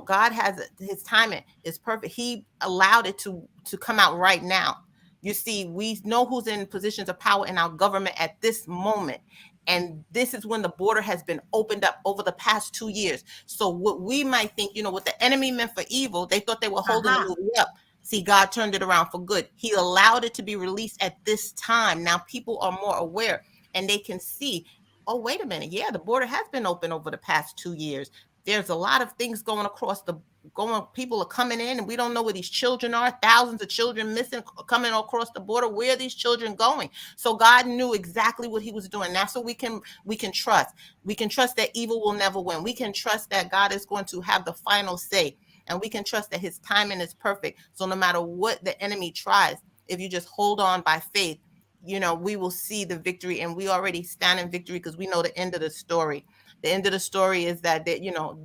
God has his timing is perfect. He allowed it to come out right now. You see, we know who's in positions of power in our government at this moment. And this is when the border has been opened up over the past 2 years. So what we might think, what the enemy meant for evil, they thought they were holding the movie up. See, God turned it around for good. He allowed it to be released at this time. Now people are more aware, and they can see, oh, wait a minute. Yeah, the border has been open over the past 2 years. There's a lot of things going across people are coming in, and we don't know where these children are. Thousands of children missing, coming across the border. Where are these children going? So God knew exactly what he was doing. That's what we can trust. We can trust that evil will never win. We can trust that God is going to have the final say, and we can trust that his timing is perfect. So no matter what the enemy tries, if you just hold on by faith, we will see the victory, and we already stand in victory, because we know the end of the story. The end of the story is that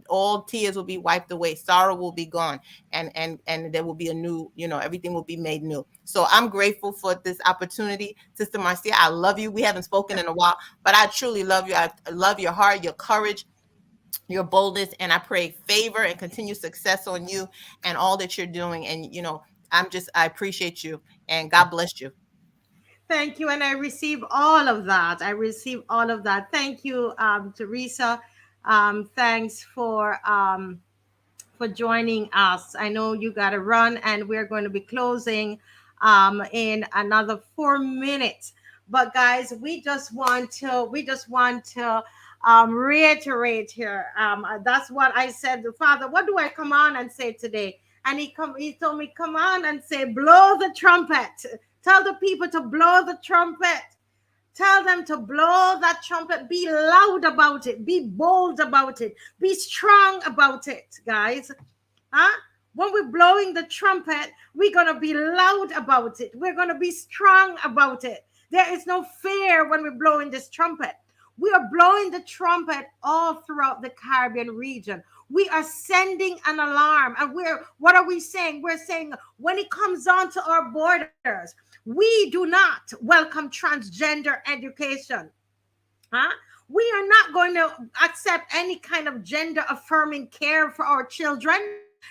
all tears will be wiped away, sorrow will be gone, and there will be a new, everything will be made new. So I'm grateful for this opportunity, Sister Marcia. I love you. We haven't spoken in a while, but I truly love you. I love your heart, your courage, your boldness, and I pray favor and continued success on you and all that you're doing. And I appreciate you, and God bless you. Thank you. And I receive all of that. I receive all of that. Thank you, Teresa. Thanks for joining us. I know you got to run, and we're going to be closing in another 4 minutes. But guys, we just want to reiterate here. That's what I said. Father, what do I come on and say today? And he told me, come on and say, blow the trumpet. Tell the people to blow the trumpet. Tell them to blow that trumpet. Be loud about it. Be bold about it. Be strong about it, guys. Huh? When we're blowing the trumpet, we're going to be loud about it. We're going to be strong about it. There is no fear when we're blowing this trumpet. We are blowing the trumpet all throughout the Caribbean region. We are sending an alarm. And what are we saying? We're saying when it comes on to our borders, we do not welcome transgender education. Huh? We are not going to accept any kind of gender affirming care for our children,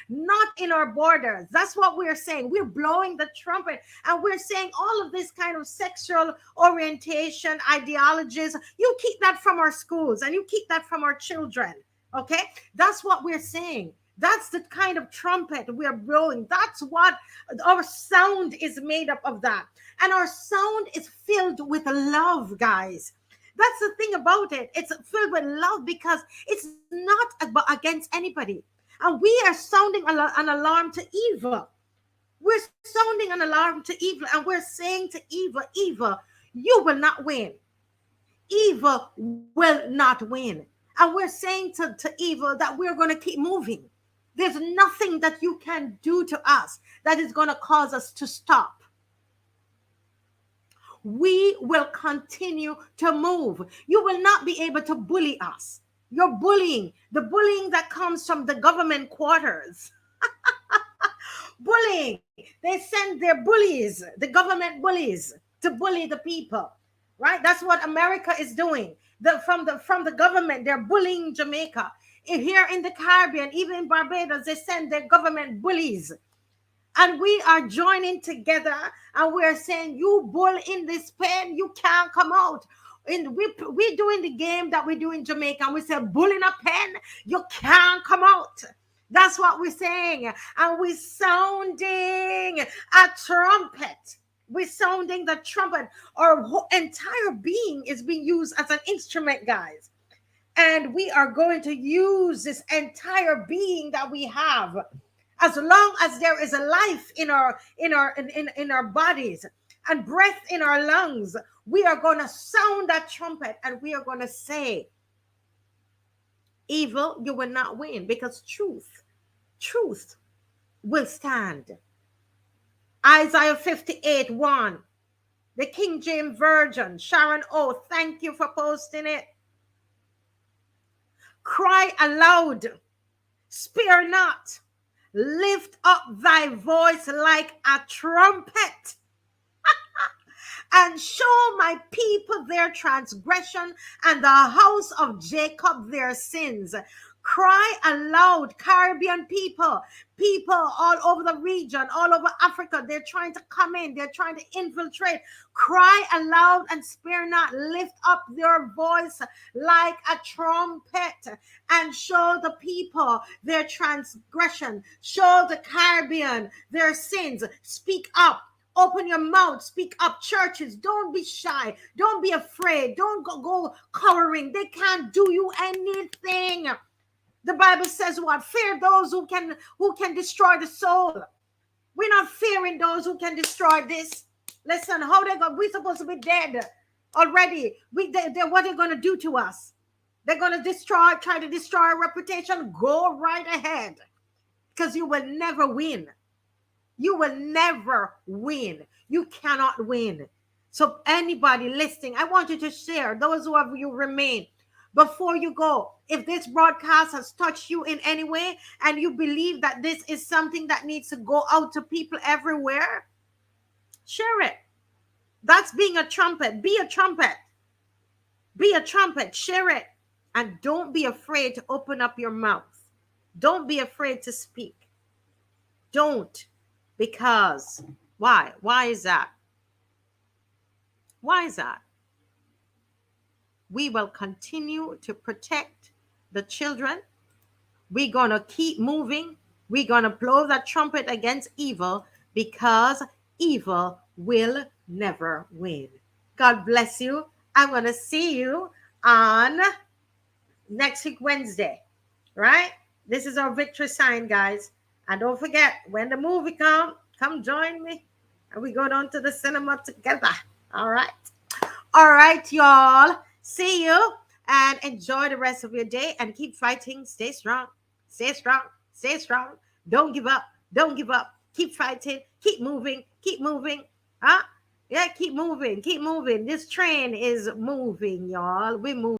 not in our borders. That's what we're saying. We're blowing the trumpet and we're saying all of this kind of sexual orientation ideologies. You keep that from our schools and you keep that from our children. Okay? That's what we're saying. That's the kind of trumpet we are blowing. That's what our sound is made up of that. And our sound is filled with love, guys. That's the thing about it. It's filled with love because it's not against anybody. And we are sounding an alarm to evil. We're sounding an alarm to evil and we're saying to evil, evil, you will not win. Evil will not win. And we're saying to evil that we're going to keep moving. There's nothing that you can do to us that is going to cause us to stop. We will continue to move. You will not be able to bully us. You're bullying, the bullying that comes from the government quarters. Bullying. They send their bullies, the government bullies, to bully the people. Right? That's what America is doing. From the government, they're bullying Jamaica. Here in the Caribbean, even in Barbados, they send their government bullies. And we are joining together and we're saying, you bull in this pen, you can't come out. And we're doing the game that we do in Jamaica. And we say, bull in a pen, you can't come out. That's what we're saying. And we're sounding a trumpet. We're sounding the trumpet. Our whole entire being is being used as an instrument, guys. And we are going to use this entire being that we have. As long as there is a life in our bodies and breath in our lungs, we are going to sound that trumpet and we are going to say, evil, you will not win, because truth will stand. Isaiah 58:1, the King James Version. Sharon O, thank you for posting it. Cry aloud, spare not. Lift up thy voice like a trumpet and show my people their transgression and the house of Jacob their sins. Cry aloud, Caribbean people all over the region, all over Africa. They're trying to come in. They're trying to infiltrate. Cry aloud and spare not. Lift up your voice like a trumpet and show the people their transgression. Show the Caribbean their sins. Speak up. Open your mouth, speak up. Churches, don't be shy. Don't be afraid. Don't go cowering. They can't do you anything. The Bible says what? Fear those who can destroy the soul. We're not fearing those who can destroy this. Listen, how they go? We're supposed to be dead already. What are they going to do to us? They're going to try to destroy our reputation. Go right ahead, because you will never win. You will never win. You cannot win. So anybody listening, I want you to share. Those who have you remain. Before you go, if this broadcast has touched you in any way and you believe that this is something that needs to go out to people everywhere, share it. That's being a trumpet. Be a trumpet. Be a trumpet. Share it. And don't be afraid to open up your mouth. Don't be afraid to speak. Don't. Because why? Why is that? Why is that? We will continue to protect the children. We're going to keep moving. We're going to blow that trumpet against evil, because evil will never win. God bless you. I'm going to see you on next week, Wednesday, right? This is our victory sign, guys. And don't forget, when the movie come join me. And we go down to the cinema together. All right. All right, y'all. See you and enjoy the rest of your day and keep fighting. Stay strong. Stay strong. Stay strong. Don't give up. Don't give up. Keep fighting. Keep moving. Keep moving. Huh? Yeah, keep moving. Keep moving. This train is moving, y'all. We're moving.